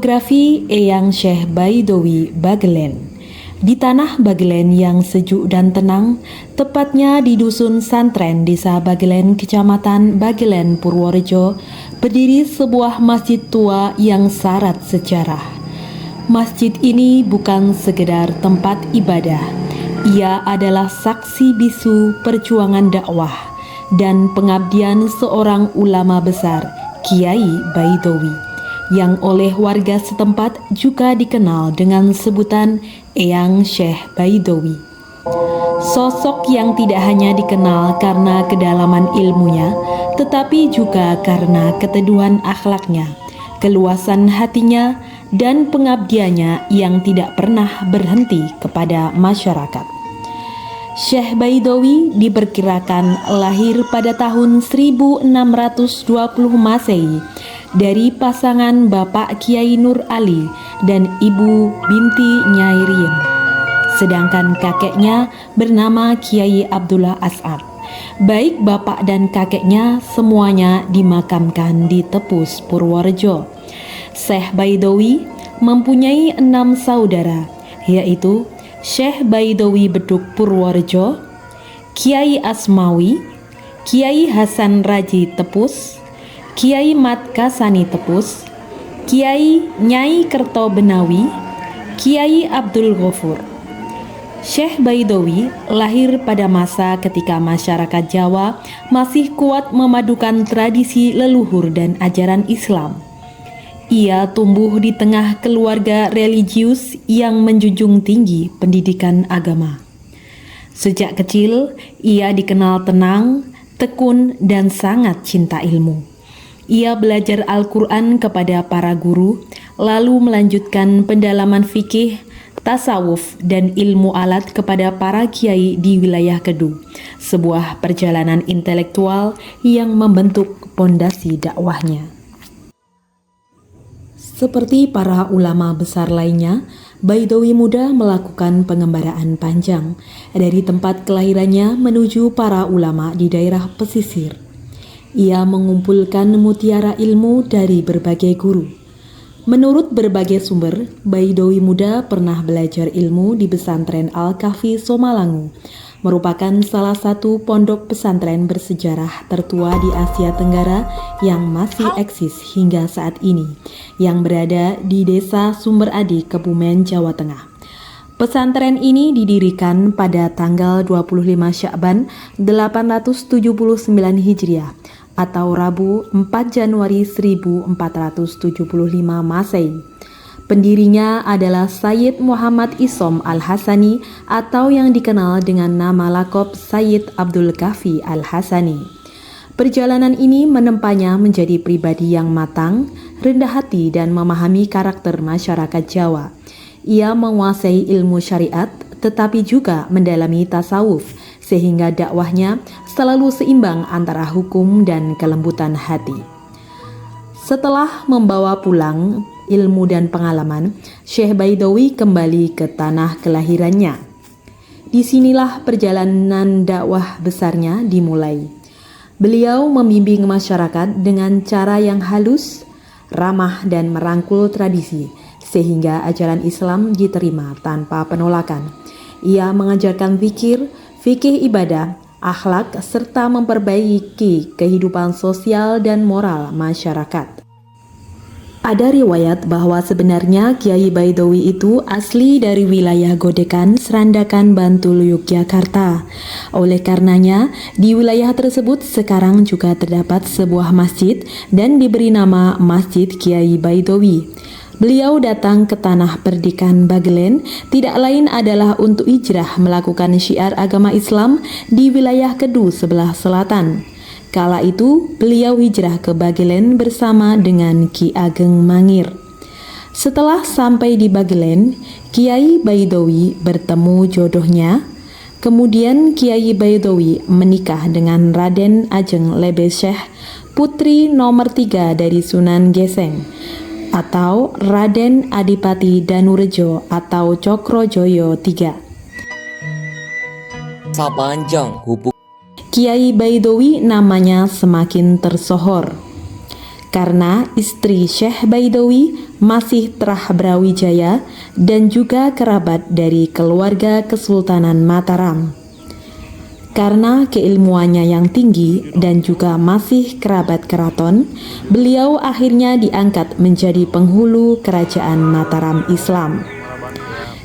Biografi Eyang Syekh Baidowi Bagelen. Di tanah Bagelen yang sejuk dan tenang, tepatnya di Dusun Santren Desa Bagelen, Kecamatan Bagelen, Purworejo, berdiri sebuah masjid tua yang syarat sejarah. Masjid ini bukan sekedar tempat ibadah, ia adalah saksi bisu perjuangan dakwah dan pengabdian seorang ulama besar, Kiai Baidowi, yang oleh warga setempat juga dikenal dengan sebutan Eyang Syekh Baidowi. Sosok yang tidak hanya dikenal karena kedalaman ilmunya, tetapi juga karena keteduhan akhlaknya, keluasan hatinya, dan pengabdiannya yang tidak pernah berhenti kepada masyarakat. Syekh Baidowi diperkirakan lahir pada tahun 1620 Masehi dari pasangan Bapak Kiai Nur Ali dan Ibu binti Nyai Riem. Sedangkan kakeknya bernama Kiai Abdullah As'ad. Baik bapak dan kakeknya semuanya dimakamkan di Tepus, Purworejo. Syekh Baidowi mempunyai 6 saudara, yaitu Syekh Baidowi Beduk Purworejo, Kiai Asmawi, Kiai Hasan Raji Tepus, Kiai Mat Kasani Tepus, Kiai Nyai Kerto Benawi, Kiai Abdul Ghafur. Syekh Baidowi lahir pada masa ketika masyarakat Jawa masih kuat memadukan tradisi leluhur dan ajaran Islam. Ia tumbuh di tengah keluarga religius yang menjunjung tinggi pendidikan agama. Sejak kecil, ia dikenal tenang, tekun, dan sangat cinta ilmu. Ia belajar Al-Quran kepada para guru, lalu melanjutkan pendalaman fikih, tasawuf, dan ilmu alat kepada para kiai di wilayah Kedu, sebuah perjalanan intelektual yang membentuk pondasi dakwahnya. Seperti para ulama besar lainnya, Baidowi muda melakukan pengembaraan panjang dari tempat kelahirannya menuju para ulama di daerah pesisir. Ia mengumpulkan mutiara ilmu dari berbagai guru. Menurut berbagai sumber, Baidowi muda pernah belajar ilmu di pesantren Al-Kahfi Somalangu, merupakan salah satu pondok pesantren bersejarah tertua di Asia Tenggara yang masih eksis hingga saat ini, yang berada di Desa Sumberadi, Kebumen, Jawa Tengah. Pesantren ini didirikan pada tanggal 25 Sya'ban 879 Hijriah atau Rabu 4 Januari 1475 Masehi. Pendirinya adalah Sayyid Muhammad Isom Al-Hasani atau yang dikenal dengan nama lakop Sayyid Abdul Kahfi Al-Hasani. Perjalanan ini menempanya menjadi pribadi yang matang, rendah hati, dan memahami karakter masyarakat Jawa. Ia menguasai ilmu syariat tetapi juga mendalami tasawuf, sehingga dakwahnya selalu seimbang antara hukum dan kelembutan hati. Setelah membawa pulang ilmu dan pengalaman, Syekh Baidowi kembali ke tanah kelahirannya. Disinilah perjalanan dakwah besarnya dimulai. Beliau membimbing masyarakat dengan cara yang halus, ramah, dan merangkul tradisi, sehingga ajaran Islam diterima tanpa penolakan. Ia mengajarkan fikih ibadah, akhlak, serta memperbaiki kehidupan sosial dan moral masyarakat. Ada riwayat bahwa sebenarnya Kiai Baidowi itu asli dari wilayah Godekan, Serandakan, Bantul, Yogyakarta. Oleh karenanya, di wilayah tersebut sekarang juga terdapat sebuah masjid dan diberi nama Masjid Kiai Baidowi. Beliau datang ke tanah perdikan Bagelen tidak lain adalah untuk hijrah melakukan syiar agama Islam di wilayah Kedu sebelah selatan. Kala itu, beliau hijrah ke Bagelen bersama dengan Ki Ageng Mangir. Setelah sampai di Bagelen, Kiai Baidowi bertemu jodohnya. Kemudian Kiai Baidowi menikah dengan Raden Ajeng Lebe Syekh, putri nomor 3 dari Sunan Geseng, atau Raden Adipati Danurejo atau Cokrojoyo III. Sepanjang hubungan Kiai Baidowi namanya semakin tersohor. karena istri Syekh Baidawi masih terah Brawijaya dan juga kerabat dari keluarga Kesultanan Mataram. Karena keilmuannya yang tinggi dan juga masih kerabat keraton, beliau akhirnya diangkat menjadi penghulu kerajaan Mataram Islam.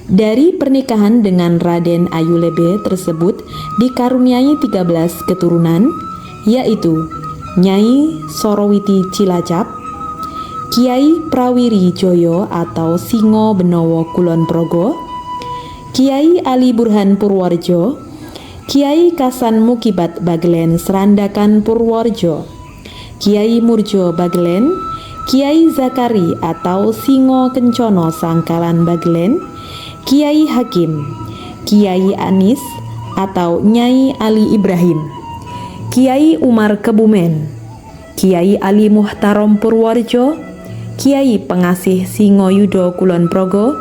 Dari pernikahan dengan Raden Ayulebe tersebut dikaruniai 13 keturunan, yaitu Nyai Sorowiti Cilacap, Kiai Prawiri Joyo atau Singo Benowo Kulon Progo, Kiai Ali Burhan Purworejo, Kiai Kasan Mukibat Bagelen Serandakan Purworejo, Kiai Murjo Bagelen, Kiai Zakari atau Singo Kencono Sangkalan Bagelen, Kiai Hakim, Kiai Anis atau Nyai Ali Ibrahim, Kiai Umar Kebumen, Kiai Ali Muhtarom Purworejo, Kiai Pengasih Singoyudo Kulon Progo,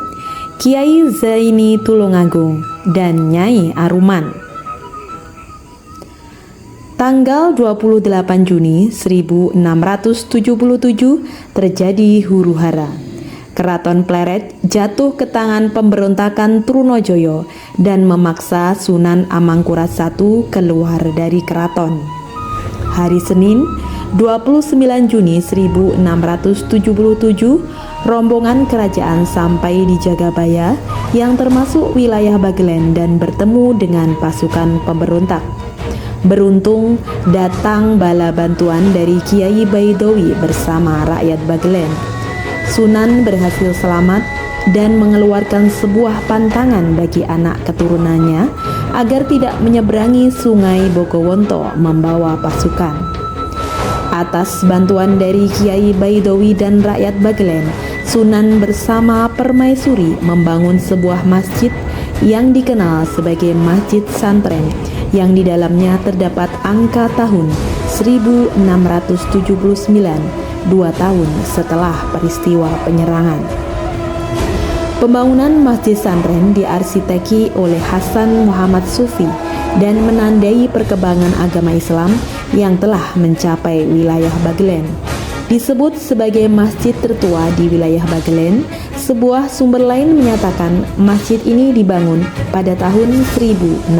Kiai Zaini Tulungagung, dan Nyai Aruman. Tanggal 28 Juni 1677 terjadi huru-hara. Keraton Pleret jatuh ke tangan pemberontakan Trunojoyo dan memaksa Sunan Amangkurat I keluar dari keraton. Hari Senin, 29 Juni 1677, rombongan kerajaan sampai di Jagabaya yang termasuk wilayah Bagelen dan bertemu dengan pasukan pemberontak. Beruntung datang bala bantuan dari Kiai Baidawi bersama rakyat Bagelen. Sunan berhasil selamat dan mengeluarkan sebuah pantangan bagi anak keturunannya agar tidak menyeberangi sungai Bogowonto membawa pasukan. Atas bantuan dari Kiai Baidawi dan rakyat Bagelen, Sunan bersama Permaisuri membangun sebuah masjid yang dikenal sebagai Masjid Santren yang di dalamnya terdapat angka tahun 1679, 2 tahun setelah peristiwa penyerangan. Pembangunan Masjid Santren diarsiteki oleh Hasan Muhammad Sufi dan menandai perkembangan agama Islam yang telah mencapai wilayah Bagelen. Disebut sebagai masjid tertua di wilayah Bagelen, sebuah sumber lain menyatakan masjid ini dibangun pada tahun 1618.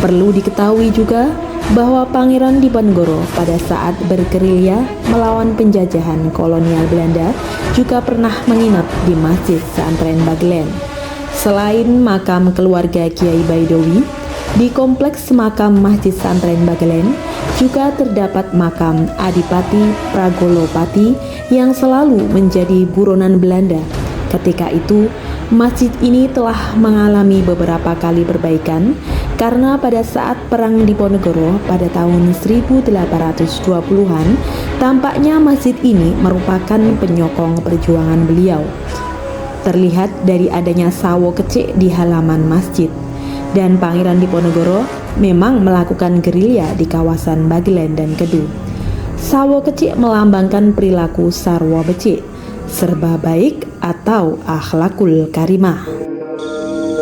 Perlu diketahui juga bahwa Pangeran Diponegoro pada saat bergerilya melawan penjajahan kolonial Belanda juga pernah menginap di Masjid Santren Bagelen. Selain makam keluarga Kiai Baidawi, di kompleks makam Masjid Santren Bagelen juga terdapat makam Adipati Pragolopati yang selalu menjadi buronan Belanda. Ketika itu, masjid ini telah mengalami beberapa kali perbaikan karena pada saat Perang Diponegoro pada tahun 1820-an, tampaknya masjid ini merupakan penyokong perjuangan beliau. Terlihat dari adanya sawo kecik di halaman masjid. Dan Pangeran Diponegoro memang melakukan gerilya di kawasan Bagelen dan Kedu. Sawo kecik melambangkan perilaku sarwa becik, serba baik atau akhlakul karimah.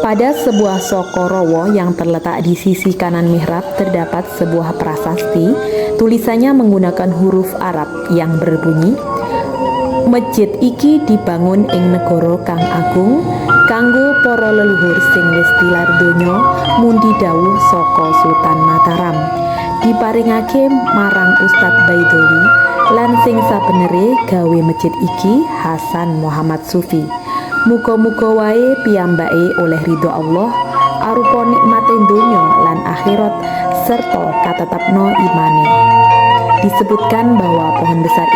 Pada sebuah sokorowo yang terletak di sisi kanan mihrab terdapat sebuah prasasti, tulisannya menggunakan huruf Arab yang berbunyi, "Masjid iki dibangun ing negara kang agung kanggo para leluhur sing wis tilar donya mundi dawuh saka Sultan Mataram, diparingake marang Ustadz Baidawi lan sing sabenere gawe masjid iki Hasan Muhammad Sufi. Muga-muga wae piyambake oleh ridho Allah arupa nikmate donya lan akhirat serta katetapno imane." Disebutkan bahwa pohon besar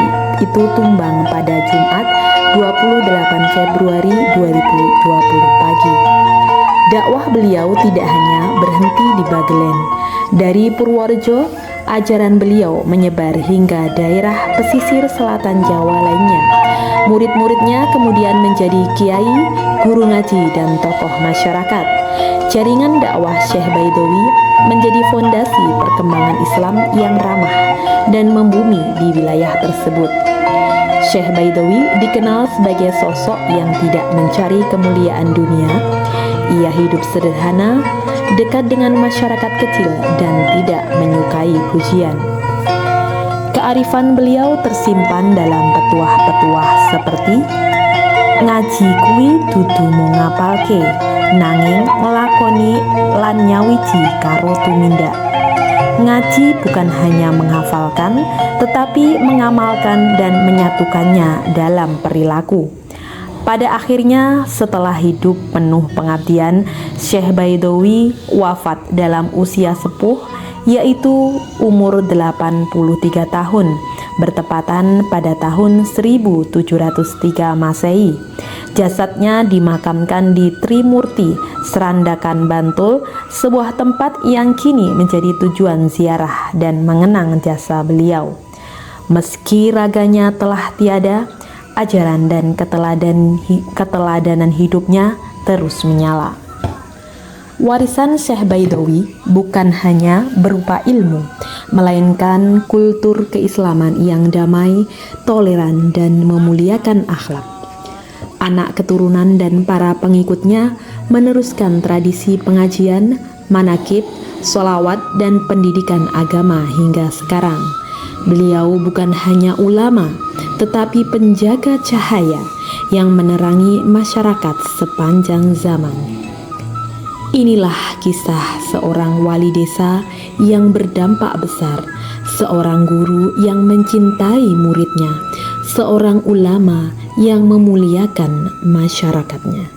itu tumbang pada Jumat 28 Februari 2020 pagi. Dakwah beliau tidak hanya berhenti di Bagelen. Dari Purworejo, ajaran beliau menyebar hingga daerah pesisir selatan Jawa lainnya. Murid-muridnya kemudian menjadi kiai, guru ngaji, dan tokoh masyarakat. Jaringan dakwah Syekh Baidawi menjadi fondasi perkembangan Islam yang ramah dan membumi di wilayah tersebut. Syekh Baidawi dikenal sebagai sosok yang tidak mencari kemuliaan dunia. Ia hidup sederhana, dekat dengan masyarakat kecil, dan tidak menyukai pujian. Kearifan beliau tersimpan dalam petuah-petuah seperti ngaji kuwi dudu mung ngapalke, nanging nglakoni lan nyawiji karo tumindak. Ngaji bukan hanya menghafalkan, tetapi mengamalkan dan menyatukannya dalam perilaku. Pada akhirnya, setelah hidup penuh pengabdian, Syekh Baidowi wafat dalam usia sepuh, yaitu umur 83 tahun, bertepatan pada tahun 1703 Masehi. Jasadnya dimakamkan di Trimurti, Serandakan, Bantul, sebuah tempat yang kini menjadi tujuan ziarah dan mengenang jasa beliau. Meski raganya telah tiada, ajaran dan keteladanan hidupnya terus menyala. Warisan Syekh Baidowi bukan hanya berupa ilmu, melainkan kultur keislaman yang damai, toleran, dan memuliakan akhlak. Anak keturunan dan para pengikutnya meneruskan tradisi pengajian, manakib, sholawat, dan pendidikan agama hingga sekarang. Beliau bukan hanya ulama, tetapi penjaga cahaya yang menerangi masyarakat sepanjang zaman. Inilah kisah seorang wali desa yang berdampak besar, seorang guru yang mencintai muridnya, seorang ulama yang memuliakan masyarakatnya.